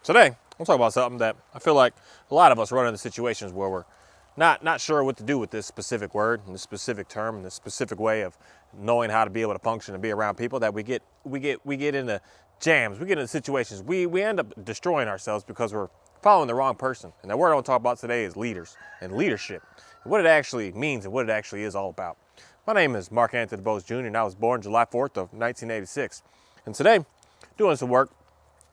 Today, we'll talk about something that I feel like a lot of us run into situations where we're not sure what to do with this specific word and this specific term and this specific way of knowing how to be able to function and be around people. That we get into jams, we get into situations, we end up destroying ourselves because we're following the wrong person. And the word I want to talk about today is leaders and leadership, and what it actually means and what it actually is all about. My name is Mark Anthony DeBose Jr. and I was born July 4th of 1986. And today, doing some work,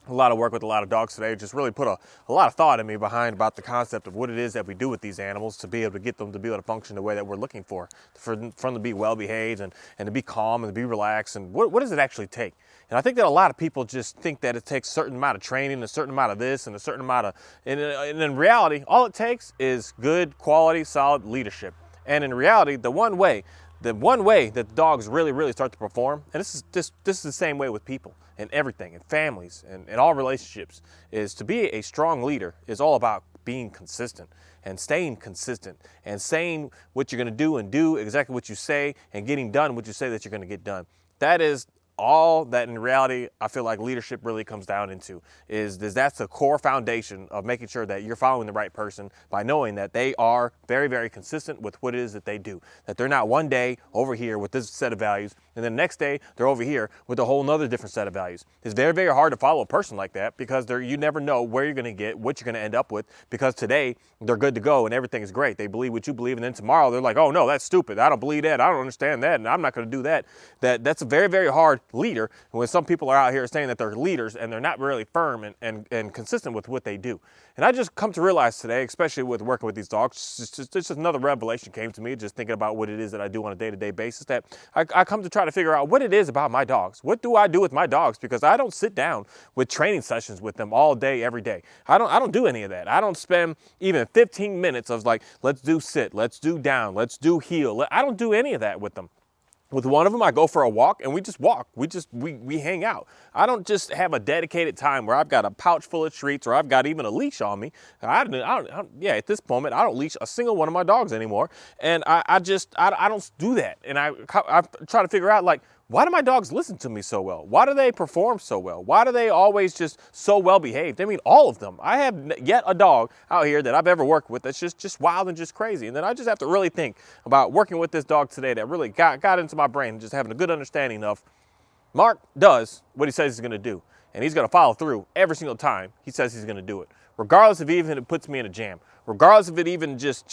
a lot of work with a lot of dogs today, just really put a lot of thought in me behind about the concept of what it is that we do with these animals to be able to get them to be able to function the way that we're looking for them to be well behaved and to be calm and to be relaxed. And what does it actually take? And I think that a lot of people just think that it takes a certain amount of training, a certain amount of this and a certain amount of, and in reality, all it takes is good, quality, solid leadership. And in reality, the one way that dogs really start to perform, and this is the same way with people and everything and families and all relationships, is to be a strong leader is all about being consistent and staying consistent and saying what you're going to do and do exactly what you say and getting done what you say that you're going to get done. That is all that in reality I feel like leadership really comes down into is that's the core foundation of making sure that you're following the right person by knowing that they are very consistent with what it is that they do, that they're not one day over here with this set of values and then the next day they're over here with a whole nother different set of values. It's very hard to follow a person like that because you never know where you're going to get, what you're going to end up with, because today they're good to go and everything is great. They believe what you believe, and then tomorrow they're like, oh no, that's stupid. I don't believe that. I don't understand that, and I'm not going to do that. That's a very hard leader when some people are out here saying that they're leaders and they're not really firm and consistent with what they do. And I just come to realize today, especially with working with these dogs, just another revelation came to me just thinking about what it is that I do on a day-to-day basis, that I come to try to figure out what it is about my dogs. What do I do with my dogs? Because I don't sit down with training sessions with them all day, every day. I don't do any of that. I don't spend even 15 minutes of like, let's do sit, let's do down, let's do heel. I don't do any of that with them. With one of them, I go for a walk and we just walk. We hang out. I don't just have a dedicated time where I've got a pouch full of treats or I've got even a leash on me. At this moment, I don't leash a single one of my dogs anymore. And I don't do that. And I try to figure out, like, why do my dogs listen to me so well? Why do they perform so well? Why do they always just so well behaved? I mean, all of them. I have yet a dog out here that I've ever worked with that's just wild and just crazy. And then I just have to really think about working with this dog today that really got into my brain, just having a good understanding of Mark does what he says he's going to do. And he's going to follow through every single time he says he's going to do it, regardless if even it puts me in a jam, regardless if it even just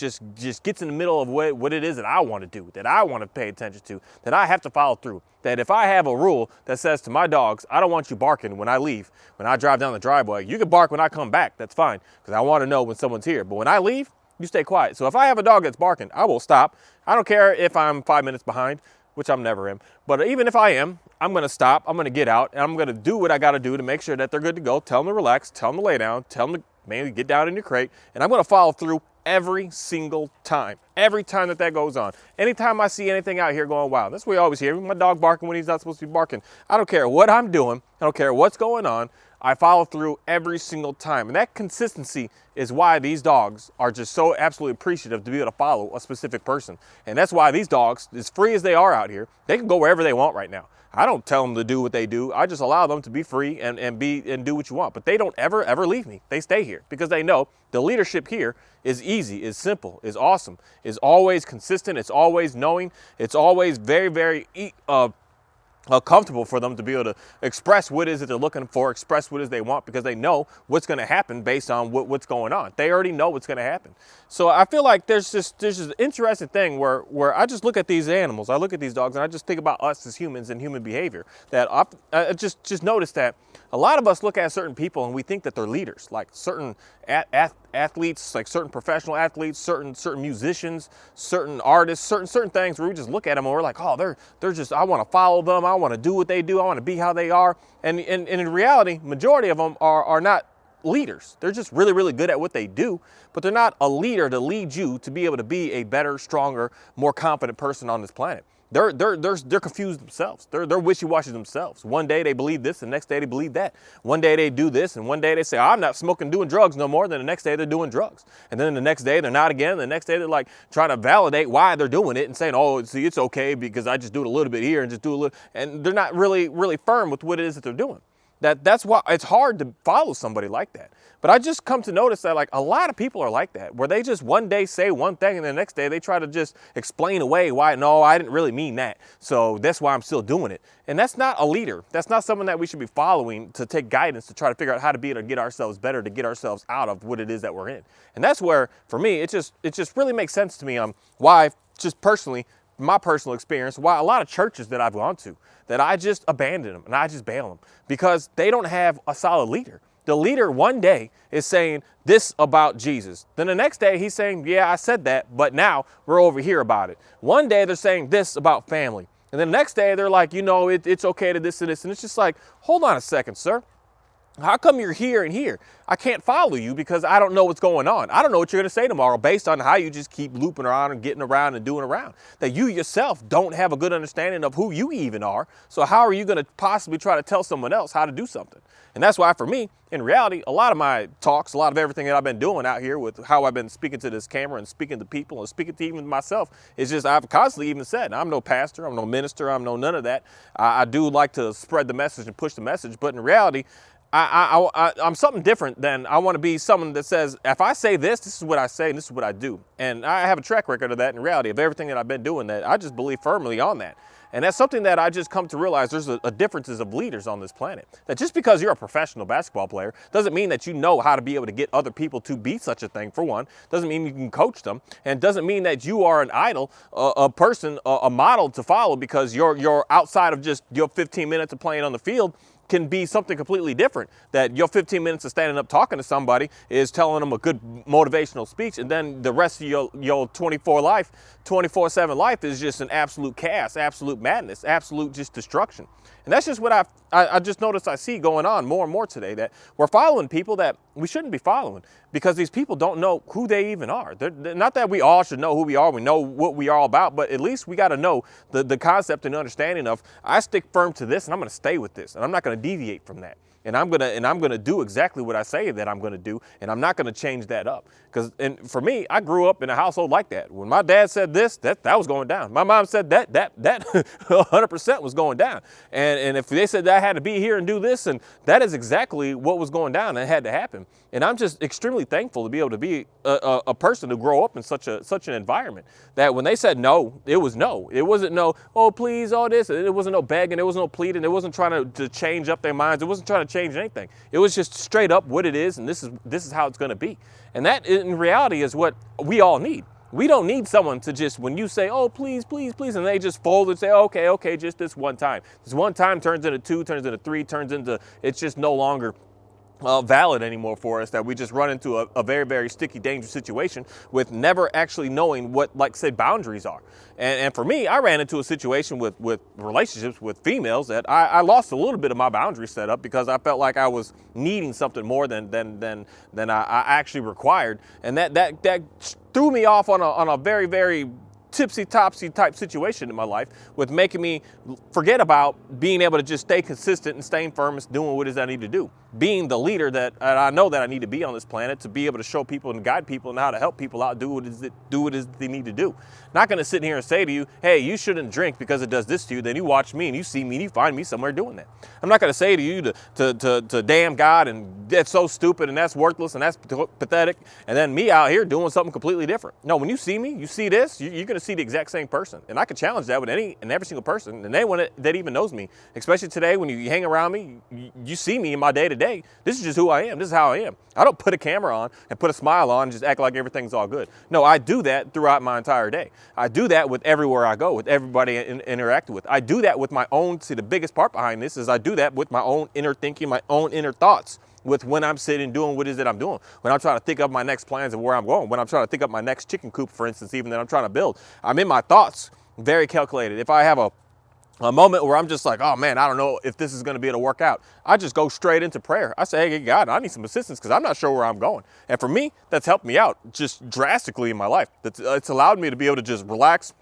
gets in the middle of what it is that I want to do, that I want to pay attention to, that I have to follow through. That if I have a rule that says to my dogs, I don't want you barking when I leave, when I drive down the driveway. You can bark when I come back, that's fine, because I want to know when someone's here. But when I leave, you stay quiet. So if I have a dog that's barking, I will stop. I don't care if I'm 5 minutes behind, which I'm never am. But even if I am, I'm going to stop, I'm going to get out, and I'm going to do what I got to do to make sure that they're good to go. Tell them to relax, tell them to lay down, tell them to maybe get down in your crate, and I'm going to follow through every single time that goes on. Anytime I see anything out here going wild, that's what we always hear, my dog barking when he's not supposed to be barking. I don't care what I'm doing, I don't care what's going on, I follow through every single time. And that consistency is why these dogs are just so absolutely appreciative to be able to follow a specific person. And that's why these dogs, as free as they are out here, they can go wherever they want right now. I don't tell them to do what they do. I just allow them to be free and do what you want. But they don't ever leave me. They stay here because they know the leadership here is easy, is simple, is awesome, is always consistent, it's always knowing, it's always very comfortable for them to be able to express what it is that they're looking for, express what it is they want, because they know what's going to happen based on what's going on. They already know what's going to happen. So I feel like there's just an interesting thing where I just look at these animals, I look at these dogs, and I just think about us as humans and human behavior. That I just noticed that a lot of us look at certain people and we think that they're leaders, like certain athletes, like certain professional athletes, certain musicians, certain artists, certain things where we just look at them and we're like, oh, they're just, I want to follow them, I want to do what they do, I want to be how they are. And in reality, majority of them are not leaders. They're just really good at what they do, but they're not a leader to lead you to be able to be a better, stronger, more confident person on this planet. They're confused themselves. They're wishy-washy themselves. One day they believe this, the next day they believe that. One day they do this, and one day they say, I'm not smoking, doing drugs no more. Then the next day they're doing drugs. And then the next day they're not again. The next day they're like trying to validate why they're doing it and saying, oh, see, it's okay because I just do it a little bit here and just do a little. And they're not really firm with what it is that they're doing. That's why it's hard to follow somebody like that. But I just come to notice that like a lot of people are like that, where they just one day say one thing and the next day they try to just explain away why, no, I didn't really mean that. So that's why I'm still doing it. And that's not a leader. That's not someone that we should be following to take guidance to try to figure out how to be able to get ourselves better, to get ourselves out of what it is that we're in. And that's where, for me, it just really makes sense to me why, just personally, my personal experience, why a lot of churches that I've gone to, that I just abandon them and I just bail them because they don't have a solid leader. The leader one day is saying this about Jesus. Then the next day he's saying, yeah, I said that, but now we're over here about it. One day they're saying this about family. And then the next day they're like, it's okay to this and this. And it's just like, hold on a second, sir. How come you're here and here? I can't follow you because I don't know what's going on. I don't know what you're going to say tomorrow based on how you just keep looping around and getting around and doing around. That you yourself don't have a good understanding of who you even are. So how are you going to possibly try to tell someone else how to do something? And that's why for me, in reality, a lot of my talks, a lot of everything that I've been doing out here with how I've been speaking to this camera and speaking to people and speaking to even myself is just, I've constantly even said, I'm no pastor, I'm no minister, I'm no none of that. I do like to spread the message and push the message, but in reality, I'm something different than I want to be someone that says, if I say this, this is what I say and this is what I do. And I have a track record of that in reality of everything that I've been doing, that I just believe firmly on that. And that's something that I just come to realize there's a differences of leaders on this planet. That just because you're a professional basketball player doesn't mean that you know how to be able to get other people to be such a thing, for one. Doesn't mean you can coach them. And doesn't mean that you are an idol, a person, a model to follow because you're outside of just your 15 minutes of playing on the field can be something completely different. That your 15 minutes of standing up talking to somebody is telling them a good motivational speech, and then the rest of your 24/7 life is just an absolute chaos, absolute madness, absolute just destruction. And that's just what I just noticed I see going on more and more today, that we're following people that we shouldn't be following because these people don't know who they even are. They're not that we all should know who we are, we know what we are all about, but at least we got to know the concept and understanding of, I stick firm to this and I'm going to stay with this and I'm not going to deviate from that. And I'm gonna do exactly what I say that I'm gonna do, and I'm not gonna change that up. And for me, I grew up in a household like that. When my dad said this, that was going down. My mom said that 100% was going down. And if they said that I had to be here and do this, and that is exactly what was going down and it had to happen. And I'm just extremely thankful to be able to be a person to grow up in such an environment that when they said no, it was no. It wasn't no, oh please, all this. It wasn't no begging. It wasn't no pleading. It wasn't trying to change up their minds. It wasn't trying to change anything. It was just straight up what it is, and this is how it's going to be. And that in reality is what we all need. We don't need someone to just, when you say, oh, please, please, please, and they just fold and say, okay, just this one time. This one time turns into 2, turns into 3, turns into, it's just no longer valid anymore for us, that we just run into a very, very sticky, dangerous situation with never actually knowing what, like, say, boundaries are. And for me, I ran into a situation with relationships with females that I lost a little bit of my boundary set up because I felt like I was needing something more than I actually required. And that threw me off on a very, very tipsy-topsy type situation in my life, with making me forget about being able to just stay consistent and staying firm and doing what it is I need to do. Being the leader that I know that I need to be on this planet, to be able to show people and guide people and how to help people out, do what it is they need to do. Not going to sit here and say to you, hey, you shouldn't drink because it does this to you. Then you watch me and you see me and you find me somewhere doing that. I'm not going to say to you to damn God and that's so stupid and that's worthless and that's pathetic, and then me out here doing something completely different. No, when you see me, you see this, you're going to see the exact same person. And I can challenge that with any and every single person, and anyone that even knows me, especially today when you hang around me, you see me in my day-to-day. This is just who I am. This is how I am. I don't put a camera on and put a smile on and just act like everything's all good. No, I do that throughout my entire day. I do that with everywhere I go, with everybody I interact with. I do that with my own, see, the biggest part behind this is I do that with my own inner thinking, my own inner thoughts, with when I'm sitting doing what it is that I'm doing. When I'm trying to think of my next plans and where I'm going. When I'm trying to think of my next chicken coop, for instance, even that I'm trying to build. I'm in my thoughts, very calculated. If I have a moment where I'm just like, oh man, I don't know if this is going to be able to work out, I just go straight into prayer. I say, hey God, I need some assistance because I'm not sure where I'm going. And for me, that's helped me out just drastically in my life. It's allowed me to be able to just relax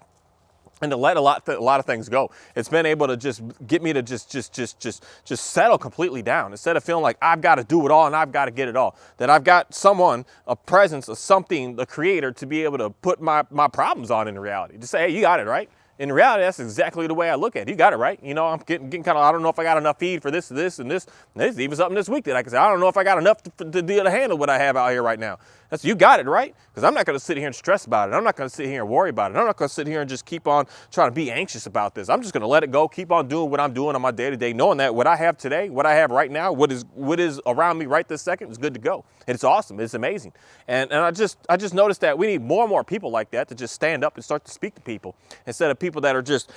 and to let a lot of things go. It's been able to just get me to just settle completely down, instead of feeling like I've got to do it all and I've got to get it all. That I've got someone, a presence, a something, a creator to be able to put my problems on in reality. Just say, hey, you got it, right? In reality, that's exactly the way I look at it. You got it right. You know, I'm getting kind of, I don't know if I got enough feed for this, and this. And there's even something this week that I can say, I don't know if I got enough to handle what I have out here right now. That's, you got it right. Because I'm not going to sit here and stress about it. I'm not going to sit here and worry about it. I'm not going to sit here and just keep on trying to be anxious about this. I'm just going to let it go, keep on doing what I'm doing on my day-to-day, knowing that what I have today, what I have right now, what is around me right this second is good to go. And it's awesome. It's amazing. And I just noticed that we need more and more people like that to just stand up and start to speak to people instead of people that are just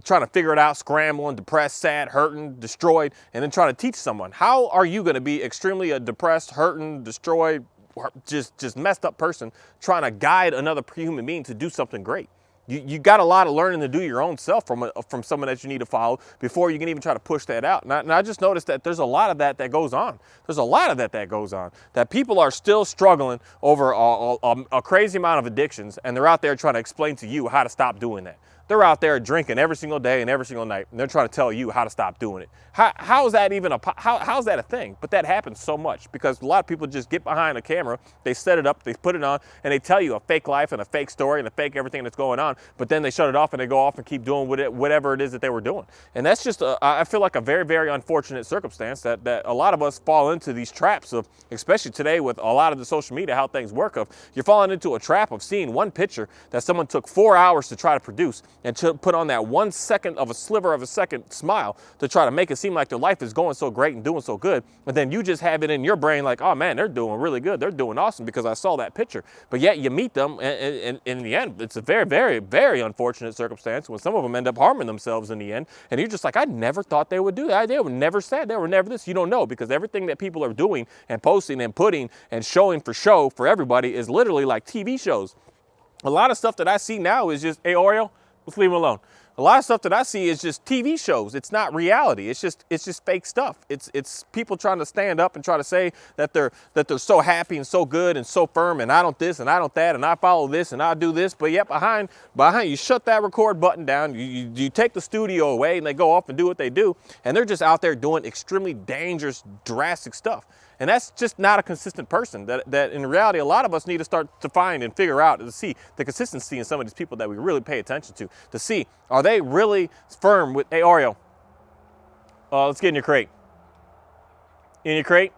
trying to figure it out, scrambling, depressed, sad, hurting, destroyed, and then trying to teach someone. How are you going to be extremely a depressed, hurting, destroyed, just messed up person trying to guide another human being to do something great? You got a lot of learning to do your own self from someone that you need to follow before you can even try to push that out. And I just noticed that there's a lot of that goes on. There's a lot of that goes on. That people are still struggling over a crazy amount of addictions, and they're out there trying to explain to you how to stop doing that. They're out there drinking every single day and every single night, and they're trying to tell you how to stop doing it. How is that even how's that a thing? But that happens so much because a lot of people just get behind a camera, they set it up, they put it on, and they tell you a fake life and a fake story and a fake everything that's going on, but then they shut it off and they go off and keep doing whatever it is that they were doing. And that's just, I feel like a very, very unfortunate circumstance that a lot of us fall into these traps of, especially today with a lot of the social media, how things work, of you're falling into a trap of seeing one picture that someone took 4 hours to try to produce and to put on that 1 second of a sliver of a second smile to try to make it seem like their life is going so great and doing so good. And then you just have it in your brain like, oh man, they're doing really good. They're doing awesome because I saw that picture. But yet you meet them and in the end, it's a very, very, very unfortunate circumstance when some of them end up harming themselves in the end. And you're just like, I never thought they would do that. They were never sad. They were never this. You don't know, because everything that people are doing and posting and putting and showing for show for everybody is literally like TV shows. A lot of stuff that I see now is just, hey, Oreo, let's leave him alone. A lot of stuff that I see is just TV shows. It's not reality. It's just fake stuff. It's people trying to stand up and try to say that they're so happy and so good and so firm, and I don't this and I don't that and I follow this and I do this. But yet behind you shut that record button down. You take the studio away and they go off and do what they do, and they're just out there doing extremely dangerous, drastic stuff. And that's just not a consistent person that in reality, a lot of us need to start to find and figure out to see the consistency in some of these people that we really pay attention to see, are they really firm with, hey, Oreo, let's get in your crate. In your crate.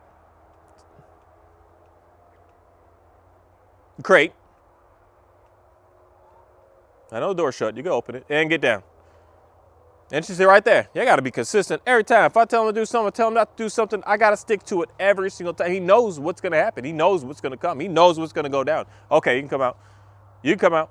Crate. I know the door's shut. You can open it and get down. And she's right there. You got to be consistent every time. If I tell him to do something, tell him not to do something, I got to stick to it every single time. He knows what's going to happen. He knows what's going to come. He knows what's going to go down. Okay, you can come out. You can come out.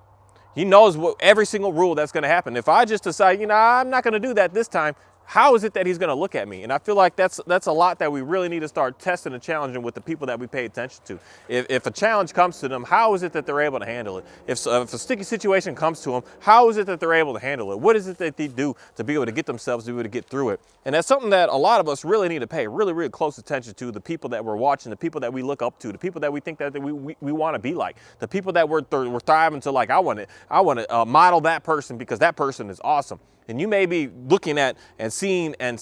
He knows every single rule that's going to happen. If I just decide, I'm not going to do that this time, how is it that he's going to look at me? And I feel like that's a lot that we really need to start testing and challenging with the people that we pay attention to. If a challenge comes to them, how is it that they're able to handle it? If a sticky situation comes to them, how is it that they're able to handle it? What is it that they do to be able to get themselves to be able to get through it? And that's something that a lot of us really need to pay really, really close attention to, the people that we're watching, the people that we look up to, the people that we think that we want to be like, the people that we're thriving to, like, I want to model that person because that person is awesome. And you may be looking at and seeing and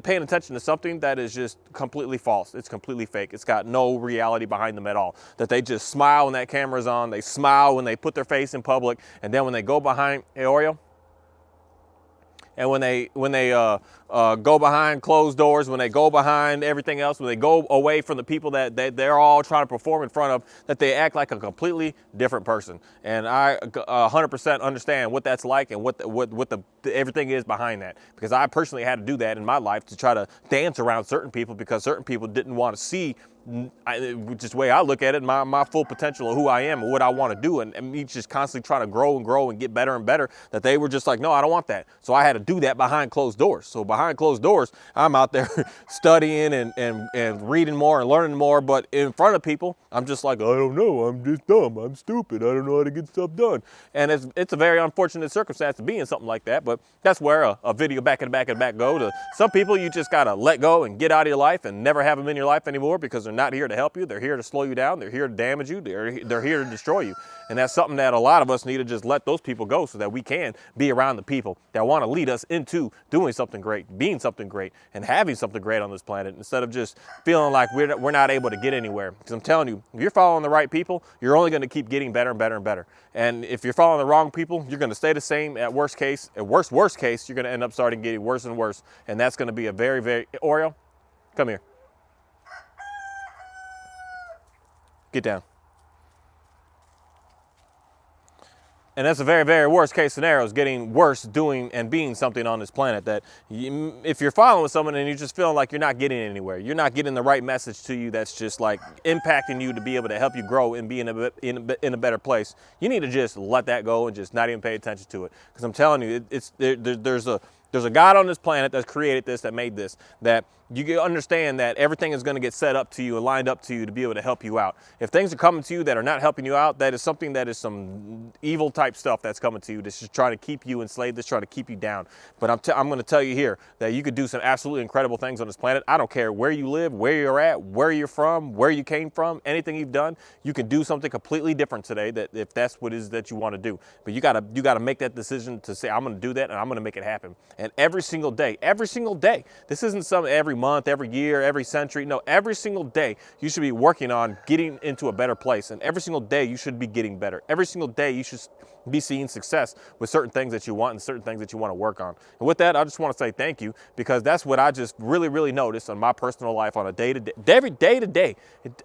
paying attention to something that is just completely false. It's completely fake. It's got no reality behind them at all. That they just smile when that camera's on. They smile when they put their face in public. And then when they go behind, hey, Oreo? And when they go behind closed doors, when they go behind everything else, when they go away from the people that they're all trying to perform in front of, that they act like a completely different person. And I 100% understand what that's like and what everything is behind that. Because I personally had to do that in my life to try to dance around certain people because certain people didn't want to see, just the way I look at it, my full potential of who I am and what I want to do, and me just constantly trying to grow and get better and better, that they were just like, no, I don't want that. So I had to do that behind closed doors. So behind closed doors, I'm out there studying and reading more and learning more, but in front of people, I'm just like, I don't know, I'm just dumb, I'm stupid, I don't know how to get stuff done. And it's a very unfortunate circumstance to be in something like that, but that's where a video back go to. Some people you just gotta let go and get out of your life and never have them in your life anymore because they're They're not here to help you. They're here to slow you down. They're here to damage you. They're here to destroy you. And that's something that a lot of us need to just let those people go so that we can be around the people that want to lead us into doing something great, being something great, and having something great on this planet, instead of just feeling like we're not able to get anywhere. Because I'm telling you, if you're following the right people, you're only going to keep getting better and better and better. And if you're following the wrong people, you're going to stay the same. At worst case, worst case, you're going to end up starting getting worse and worse. And that's going to be a very, very, Oreo, come here. Get down. And that's a very, very worst case scenario, is getting worse doing and being something on this planet. That if you're following someone and you're just feeling like you're not getting anywhere, you're not getting the right message to you that's just like impacting you to be able to help you grow and be in a better place, you need to just let that go and just not even pay attention to it. Because I'm telling you, there's a God on this planet that's created this, that made this, that you can understand that everything is going to get set up to you and lined up to you to be able to help you out. If things are coming to you that are not helping you out, that is something that is some evil type stuff that's coming to you. That's just trying to keep you enslaved, that's trying to keep you down. But I'm going to tell you here that you could do some absolutely incredible things on this planet. I don't care where you live, where you're at, where you're from, where you came from, anything you've done, you can do something completely different today, that if that's what it is that you want to do. But you gotta make that decision to say, I'm going to do that and I'm going to make it happen. And every single day, this isn't some every month, every year, every century. No, every single day you should be working on getting into a better place. And every single day you should be getting better. Every single day you should be seeing success with certain things that you want and certain things that you want to work on. And with that, I just want to say thank you, because that's what I just really, really noticed on my personal life on a day-to-day, every day-to-day.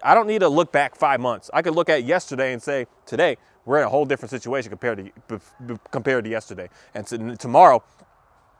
I don't need to look back 5 months. I could look at yesterday and say, today, we're in a whole different situation compared to yesterday. And tomorrow,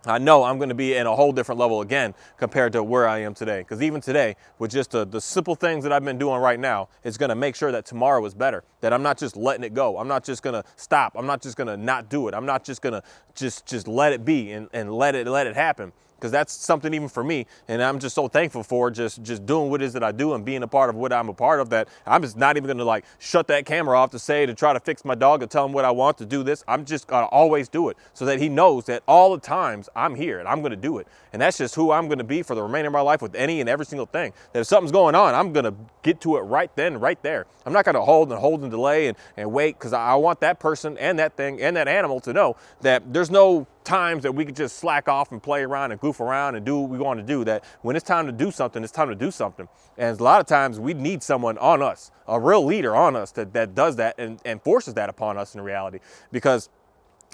I know I'm going to be in a whole different level again compared to where I am today. Because even today, with just the simple things that I've been doing right now, it's going to make sure that tomorrow is better. That I'm not just letting it go. I'm not just going to stop. I'm not just going to not do it. I'm not just going to just let it be and let it happen. Because that's something even for me, and I'm just so thankful for just doing what it is that I do and being a part of what I'm a part of, that I'm just not even going to like shut that camera off to try to fix my dog or tell him what I want to do this. I'm just going to always do it so that he knows that all the times I'm here and I'm going to do it. And that's just who I'm going to be for the remainder of my life with any and every single thing. That if something's going on, I'm going to get to it right then, right there. I'm not going to hold and delay and wait, because I want that person and that thing and that animal to know that there's no times that we could just slack off and play around and goof around and do what we want to do. That when it's time to do something, it's time to do something. And a lot of times we need someone on us, a real leader on us that does that and forces that upon us in reality, because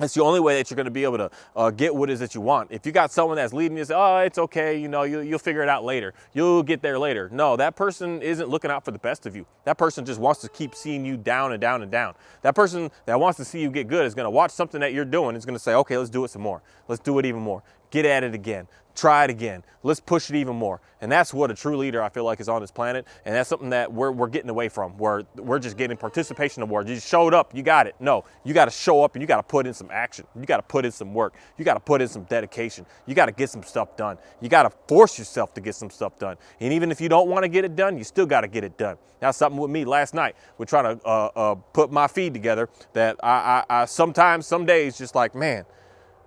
it's the only way that you're going to be able to get what it is that you want. If you got someone that's leading you, say, oh, it's okay, you know, you'll figure it out later. You'll get there later. No, that person isn't looking out for the best of you. That person just wants to keep seeing you down and down and down. That person that wants to see you get good is going to watch something that you're doing. Is going to say, okay, let's do it some more. Let's do it even more. Get at it again. Try it again. Let's push it even more. And that's what a true leader, I feel like, is on this planet. And that's something that we're getting away from, where we're just getting participation awards. You just showed up, you got it. No, you got to show up and you got to put in some action. You got to put in some work. You got to put in some dedication. You got to get some stuff done. You got to force yourself to get some stuff done. And even if you don't want to get it done, you still got to get it done. That's something with me last night. We're trying to put my feed together, that I sometimes, some days, just like, man,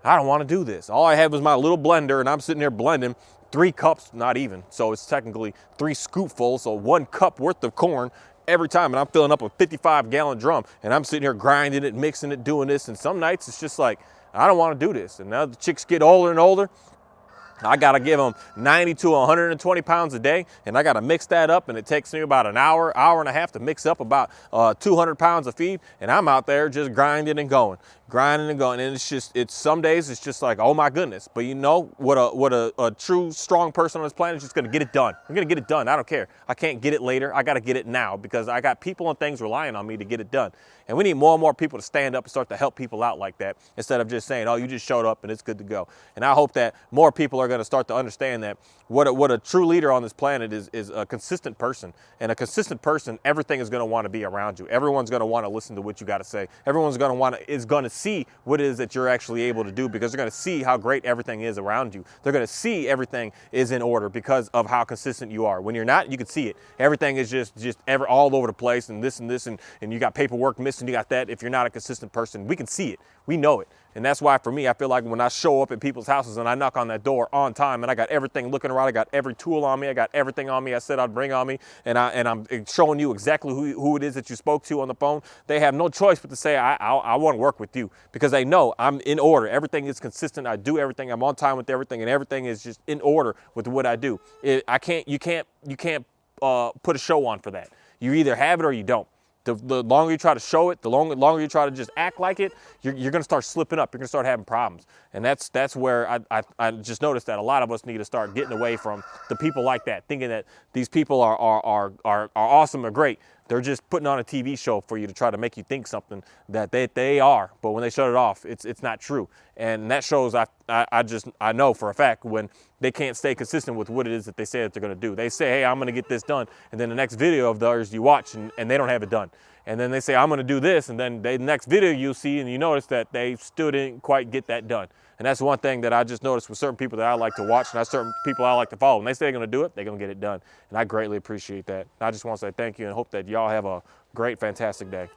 I don't want to do this. All I had was my little blender, and I'm sitting there blending 3 cups, not even. So it's technically 3 scoopfuls, so 1 cup worth of corn every time. And I'm filling up a 55-gallon drum, and I'm sitting here grinding it, mixing it, doing this. And some nights it's just like, I don't want to do this. And now the chicks get older and older. I got to give them 90 to 120 pounds a day, and I got to mix that up, and it takes me about an hour and a half to mix up about 200 pounds of feed, and I'm out there just grinding and going. And it's some days it's just like, oh my goodness. But you know what a true strong person on this planet is just going to get it done. I'm going to get it done. I don't care. I can't get it later. I got to get it now, because I got people and things relying on me to get it done. And we need more and more people to stand up and start to help people out like that, instead of just saying, oh, you just showed up and it's good to go. And I hope that more people are going to start to understand that what a true leader on this planet is a consistent person. And a consistent person, everything is going to want to be around you. Everyone's going to want to listen to what you got to say. Everyone's going to see what it is that you're actually able to do, because they're going to see how great everything is around you. They're going to see everything is in order because of how consistent you are. When you're not, you can see it. Everything is just all over the place, and this and this, and you got paperwork missing, you got that. If you're not a consistent person, we can see it. We know it. And that's why for me, I feel like when I show up at people's houses and I knock on that door on time and I got everything looking around, I got every tool on me, I got everything on me I said I'd bring on me, and I'm showing you exactly who it is that you spoke to on the phone, they have no choice but to say, I want to work with you, because they know I'm in order. Everything is consistent. I do everything. I'm on time with everything, and everything is just in order with what I do. You can't put a show on for that. You either have it or you don't. The longer you try to show it, the longer you try to just act like it, you're going to start slipping up. You're going to start having problems. And that's where I just noticed that a lot of us need to start getting away from the people like that, thinking that these people are awesome or great. They're just putting on a TV show for you to try to make you think something that they are. But when they shut it off, it's not true. And that shows I know for a fact when they can't stay consistent with what it is that they say that they're going to do. They say, hey, I'm going to get this done. And then the next video of theirs you watch and they don't have it done. And then they say, I'm going to do this. And then the next video you'll see and you notice that they still didn't quite get that done. And that's one thing that I just noticed with certain people that I like to watch, and that's certain people I like to follow. When they say they're going to do it, they're going to get it done. And I greatly appreciate that. I just want to say thank you and hope that y'all have a great, fantastic day.